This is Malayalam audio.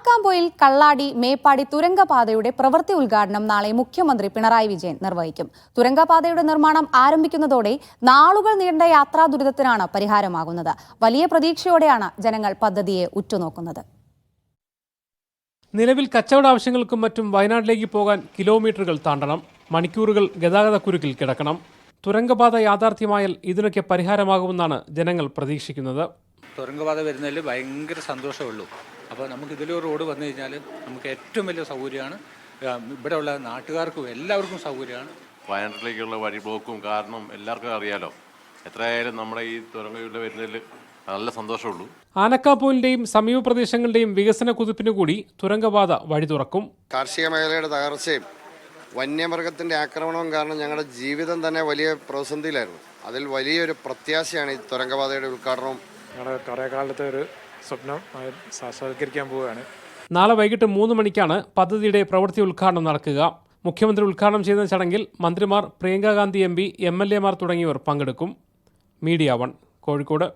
ആനക്കാംപൊയിൽ കള്ളാടി മേപ്പാടി തുരങ്കപാതയുടെ പ്രവൃത്തി ഉദ്ഘാടനം നാളെ മുഖ്യമന്ത്രി പിണറായി വിജയൻ നിർവഹിക്കും. തുരങ്കപാതയുടെ നിർമ്മാണം ആരംഭിക്കുന്നതോടെ നാളുകൾ നീണ്ട യാത്രാ ദുരിതത്തിനാണ് പരിഹാരമാകുന്നത്. വലിയ പ്രതീക്ഷയോടെയാണ് ജനങ്ങൾ പദ്ധതിയെ ഉറ്റുനോക്കുന്നത്. നിലവിൽ കച്ചവട ആവശ്യങ്ങൾക്കും മറ്റും വയനാട്ടിലേക്ക് പോകാൻ കിലോമീറ്ററുകൾ താണ്ടണം. മണിക്കൂറുകൾ ഗതാഗതക്കുരുക്കിൽ കിടക്കണം. തുരങ്കപാത യാഥാർത്ഥ്യമായാൽ ഇതിനൊക്കെ പരിഹാരമാകുമെന്നാണ് ജനങ്ങൾ പ്രതീക്ഷിക്കുന്നത്. തുരങ്കപാത വരുന്നതിൽ ഭയങ്കര സന്തോഷമുള്ളൂ. അപ്പോൾ നമുക്ക് ഇതിലൊരു റോഡ് വന്നു കഴിഞ്ഞാൽ നമുക്ക് ഏറ്റവും വലിയ സൗകര്യമാണ്. ഇവിടെയുള്ള നാട്ടുകാർക്കും എല്ലാവർക്കും സൗകര്യമാണ്. വയനാട്ടിലേക്കുള്ള വഴി ബ്ലോക്കും കാരണം എല്ലാവർക്കും അറിയാലോ. എത്രയായാലും നമ്മുടെ ഈ തുരങ്കയുടെ വരുന്നതിൽ നല്ല സന്തോഷമുള്ളൂ. ആനക്കാംപൊയിലിന്റെയും സമീപ പ്രദേശങ്ങളുടെയും വികസന കുതിപ്പിന് കൂടി തുരങ്കപാത വഴി തുറക്കും. കാർഷിക മേഖലയുടെ തകർച്ചയും വന്യമൃഗത്തിന്റെ ആക്രമണവും കാരണം ഞങ്ങളുടെ ജീവിതം തന്നെ വലിയ പ്രതിസന്ധിയിലായിരുന്നു. അതിൽ വലിയൊരു പ്രത്യാശയാണ് ഈ തുരങ്കപാതയുടെ ഉദ്ഘാടനവും. ഞങ്ങളുടെ കുറേ കാലത്തെ ഒരു സ്വപ്നം സാക്ഷാത്കരിക്കാൻ പോവുകയാണ്. നാളെ വൈകിട്ട് 3 മണിക്കാണ് പദ്ധതിയുടെ പ്രവൃത്തി ഉദ്ഘാടനം നടക്കുക. മുഖ്യമന്ത്രി ഉദ്ഘാടനം ചെയ്യുന്ന ചടങ്ങിൽ മന്ത്രിമാർ, പ്രിയങ്ക ഗാന്ധി MP, MLA മാർ തുടങ്ങിയവർ പങ്കെടുക്കും. മീഡിയ 1 കോഴിക്കോട്.